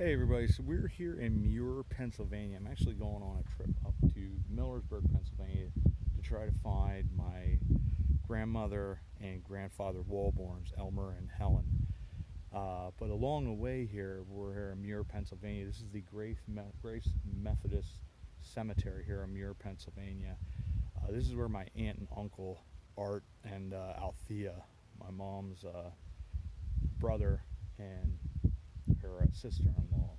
Hey everybody, so we're here in Muir, Pennsylvania. I'm actually going on a trip up to Millersburg, Pennsylvania to try to find my grandmother and grandfather Walborns, Elmer and Helen. But along the way here, we're here in Muir, Pennsylvania. This is the Grace Methodist Cemetery here in Muir, Pennsylvania. This is where my aunt and uncle, Art and Althea, my mom's brother and her sister-in-law,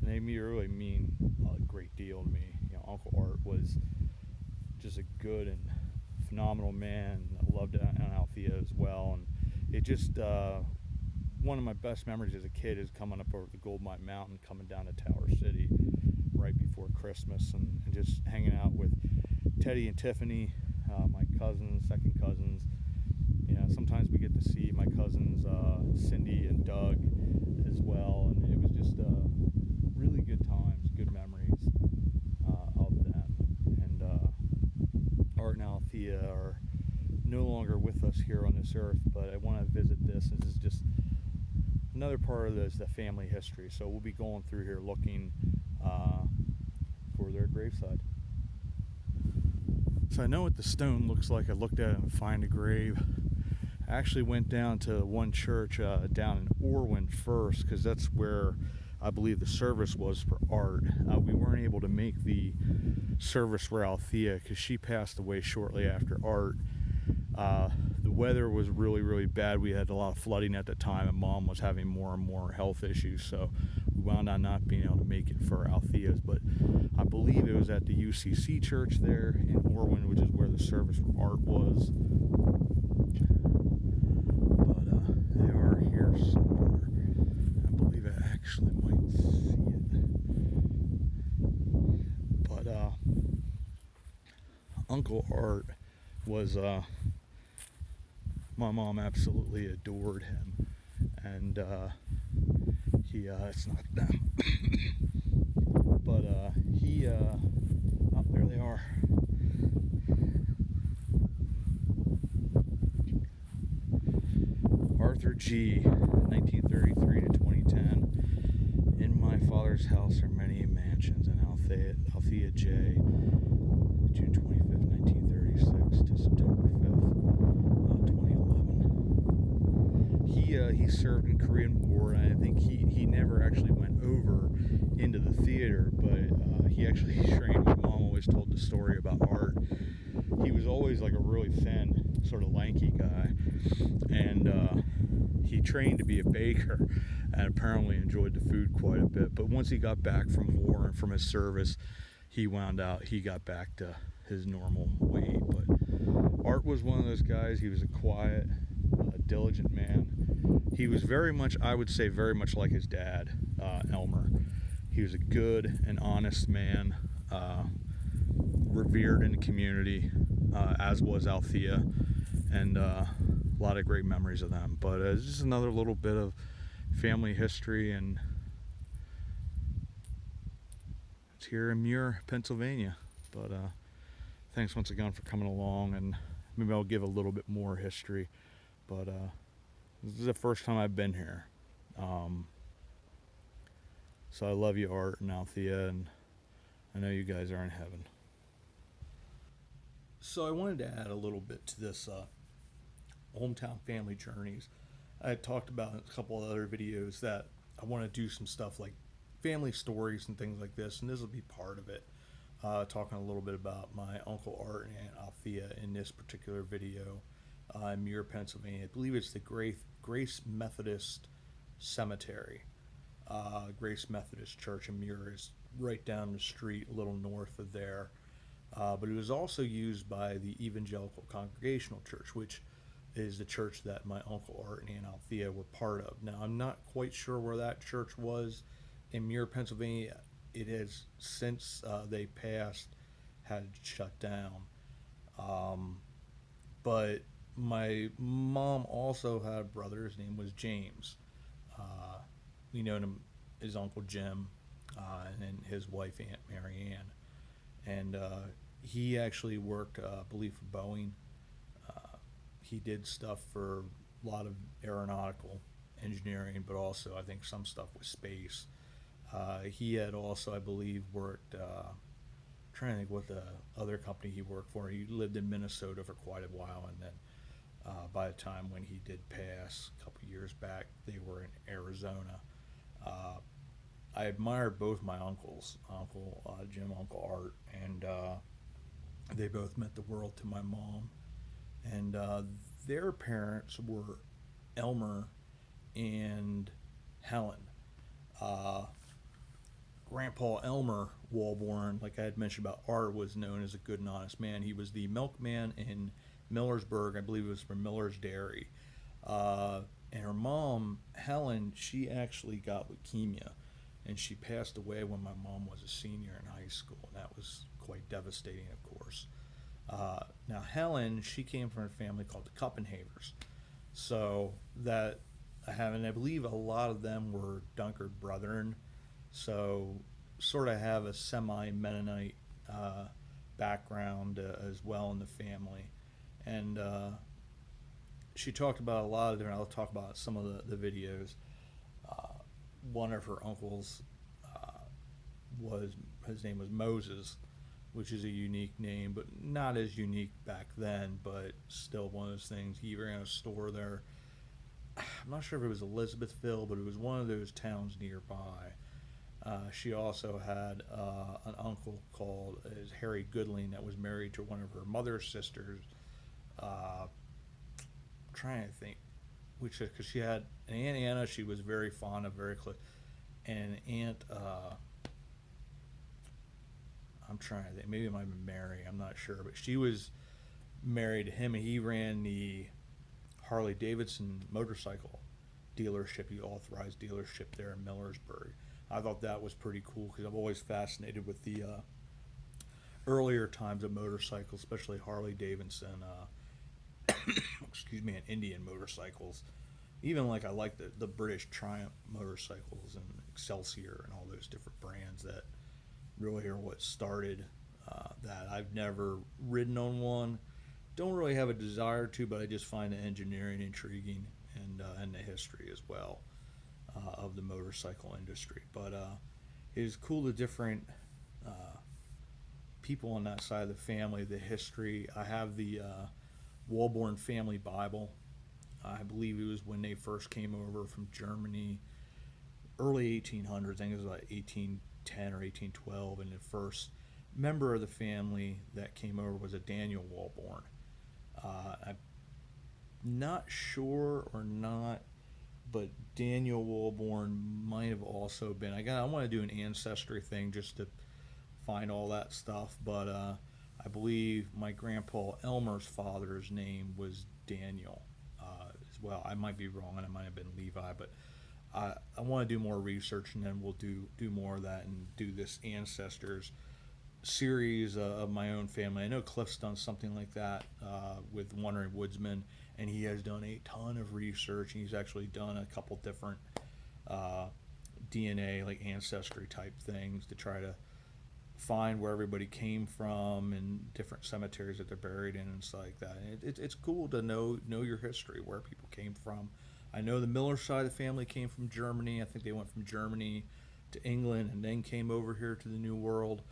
and they really mean a great deal to me. Uncle Art was just a good and phenomenal man. I loved Aunt Althea as well, and it just one of my best memories as a kid is coming up over the Gold Mine Mountain, coming down to Tower City right before Christmas, and just hanging out with Teddy and Tiffany, my cousins, second cousins. Sometimes we get to see my cousins Cindy and Doug as well, and it was just really good times, good memories of them. And Art and Althea are no longer with us here on this earth, but I want to visit this. This is just another part of the family history, so we'll be going through here looking for their graveside. So I know what the stone looks like. I looked at it and find a grave. I actually went down to one church down in Orwin first, because that's where I believe the service was for Art. We weren't able to make the service for Althea because she passed away shortly after Art. The weather was really bad. We had a lot of flooding at the time, and Mom was having more and more health issues, so we wound up not being able to make it for Althea's. But I believe it was at the UCC church there in Orwin, which is where the service for Art was. They are here somewhere. I believe I actually might see it. But Uncle Art was my mom absolutely adored him, and he it's not them. But he oh, there they are. Arthur G., 1933 to 2010. In my father's house are many mansions. And Althea J., June 25th, 1936 to September 5th, 2011. He served in Korean War, and I think he never actually went over into the theater, but he actually trained. My mom always told the story about Art. He was always like a really thin, sort of lanky guy, and he trained to be a baker and apparently enjoyed the food quite a bit. But once he got back from war and from his service, he got back to his normal weight. But Art was one of those guys. He was a quiet, diligent man. He was very much, I would say, very much like his dad, Elmer. He was a good and honest man, revered in the community, as was Althea, and a lot of great memories of them. But it's just another little bit of family history, and it's here in Muir, Pennsylvania. But thanks once again for coming along, and maybe I'll give a little bit more history. But this is the first time I've been here. So I love you, Art and Althea, and I know you guys are in heaven. So I wanted to add a little bit to this hometown family journeys. I talked about in a couple of other videos that I want to do some stuff like family stories and things like this, and this will be part of it. Talking a little bit about my Uncle Art and Aunt Althea in this particular video in Muir, Pennsylvania. I believe it's the Grace Methodist Cemetery. Grace Methodist Church in Muir is right down the street, a little north of there. But it was also used by the Evangelical Congregational Church, which is the church that my Uncle Art and Aunt Althea were part of. Now, I'm not quite sure where that church was in Muir, Pennsylvania. It has, since they passed, had shut down. But my mom also had a brother. His name was James. We know him as Uncle Jim, and then his wife, Aunt Mary Ann. And he actually worked, I believe, for Boeing. He did stuff for a lot of aeronautical engineering, but also I think some stuff with space. He had also, I believe, worked. Trying to think what the other company he worked for. He lived in Minnesota for quite a while, and then by the time when he did pass a couple years back, they were in Arizona. Uh, I admired both my uncles, Uncle Jim, Uncle Art, and they both meant the world to my mom. And their parents were Elmer and Helen. Uh, Grandpa Elmer Walborn, like I had mentioned about Art, was known as a good and honest man. He was the milkman in Millersburg. I believe it was from Miller's Dairy. And her mom, Helen, she actually got leukemia, and she passed away when my mom was a senior in high school, and that was quite devastating, of course. Now, Helen, she came from a family called the Kuppenhavers. So that I have, and I believe a lot of them were Dunkard brethren. So sort of have a semi-Mennonite background as well in the family. And she talked about a lot of different, I'll talk about some of the videos. Uh, One of her uncles was, his name was Moses, which is a unique name, but not as unique back then, but still one of those things. He ran a store there. I'm not sure if it was Elizabethville, but it was one of those towns nearby. She also had an uncle called is Harry Goodling that was married to one of her mother's sisters. Trying to think, which because she had an Aunt Anna she was very fond of, very close, and an aunt. I'm trying to think, maybe it might have been Mary. I'm not sure, but she was married to him, and he ran the Harley Davidson motorcycle dealership, the authorized dealership there in Millersburg. I thought that was pretty cool because I'm always fascinated with the earlier times of motorcycles, especially Harley Davidson, excuse me, and Indian motorcycles. Even like I like the British Triumph motorcycles and Excelsior and all those different brands that really are what started that. I've never ridden on one. Don't really have a desire to, but I just find the engineering intriguing and the history as well of the motorcycle industry. But it is cool the different people on that side of the family, the history. I have the Walborn family Bible. I believe it was when they first came over from Germany, early 1800s. I think it was like 1810 or 1812, and the first member of the family that came over was a Daniel Walborn. I'm not sure or not, but Daniel Walborn might have also been. I want to do an ancestry thing just to find all that stuff, but I believe my grandpa Elmer's father's name was Daniel as well. I might be wrong, and it might have been Levi, but I want to do more research, and then we'll do more of that and do this ancestors series of my own family. I know Cliff's done something like that with Wandering Woodsman, and he has done a ton of research, and he's actually done a couple different DNA, like ancestry type things to try to find where everybody came from and different cemeteries that they're buried in and stuff like that. And it's cool to know your history, where people came from. I know the Miller side of the family came from Germany. I think they went from Germany to England and then came over here to the New World.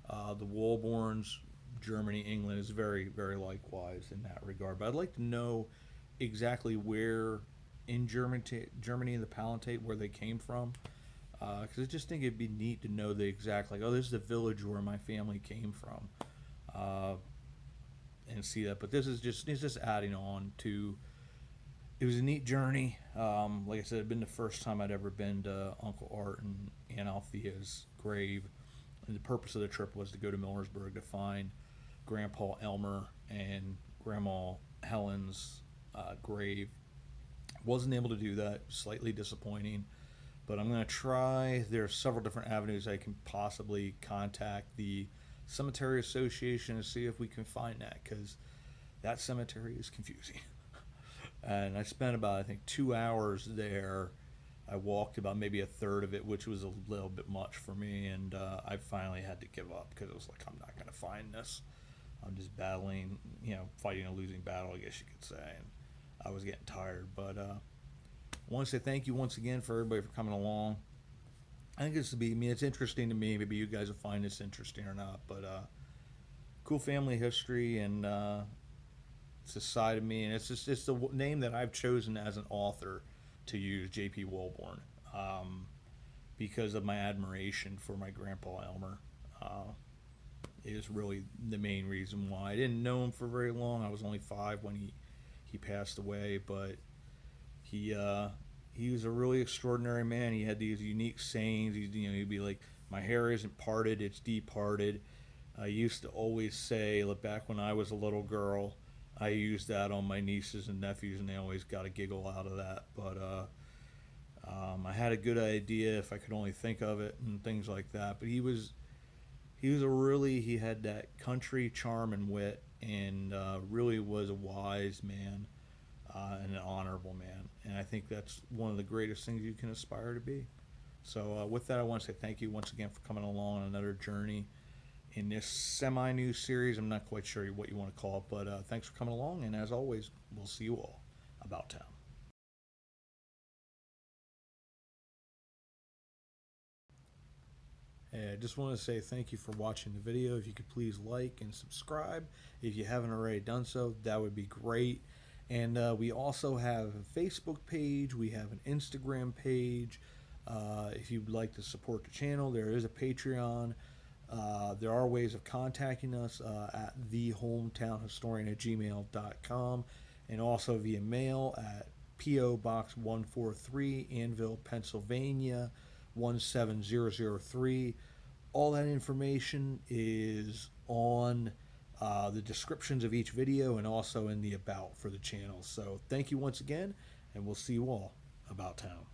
The Walborns, Germany, England is very, very likewise in that regard. But I'd like to know exactly where in Germany in the Palatinate, where they came from. Because I just think it'd be neat to know the exact, like, oh, this is the village where my family came from, and see that. But it's just adding on to. It was a neat journey. Like I said, it'd been the first time I'd ever been to Uncle Art and Aunt Althea's grave. And the purpose of the trip was to go to Millersburg to find Grandpa Elmer and Grandma Helen's grave. Wasn't able to do that. Slightly disappointing. But I'm going to try. There are several different avenues I can possibly contact the Cemetery Association and see if we can find that, because that cemetery is confusing. And I spent about, I think, 2 hours there. I walked about maybe a third of it, which was a little bit much for me, and I finally had to give up because it was like, I'm not going to find this. I'm just battling, fighting a losing battle, I guess you could say, and I was getting tired. But I want to say thank you once again for everybody for coming along. I think this would be, I mean, it's interesting to me. Maybe you guys will find this interesting or not, but cool family history, and it's a side of me, and it's the name that I've chosen as an author to use, J.P. Walborn, because of my admiration for my grandpa Elmer. Is really the main reason why. I didn't know him for very long. I was only 5 when he passed away, but he he was a really extraordinary man. He had these unique sayings. He'd be like, "My hair isn't parted; it's departed." I used to always say, back when I was a little girl, I used that on my nieces and nephews, and they always got a giggle out of that. But I had a good idea if I could only think of it and things like that. But he had that country charm and wit, and really was a wise man, and an honorable man. And I think that's one of the greatest things you can aspire to be. So with that, I want to say thank you once again for coming along on another journey in this semi-new series. I'm not quite sure what you want to call it, but thanks for coming along. And as always, we'll see you all about town. Hey, I just want to say thank you for watching the video. If you could please like and subscribe if you haven't already done so, that would be great. And we also have a Facebook page. We have an Instagram page. If you'd like to support the channel, there is a Patreon. There are ways of contacting us at thehometownhistorian@gmail.com, and also via mail at P.O. Box 143, Annville, Pennsylvania 17003. All that information is on the descriptions of each video and also in the about for the channel. So thank you once again, and we'll see you all about town.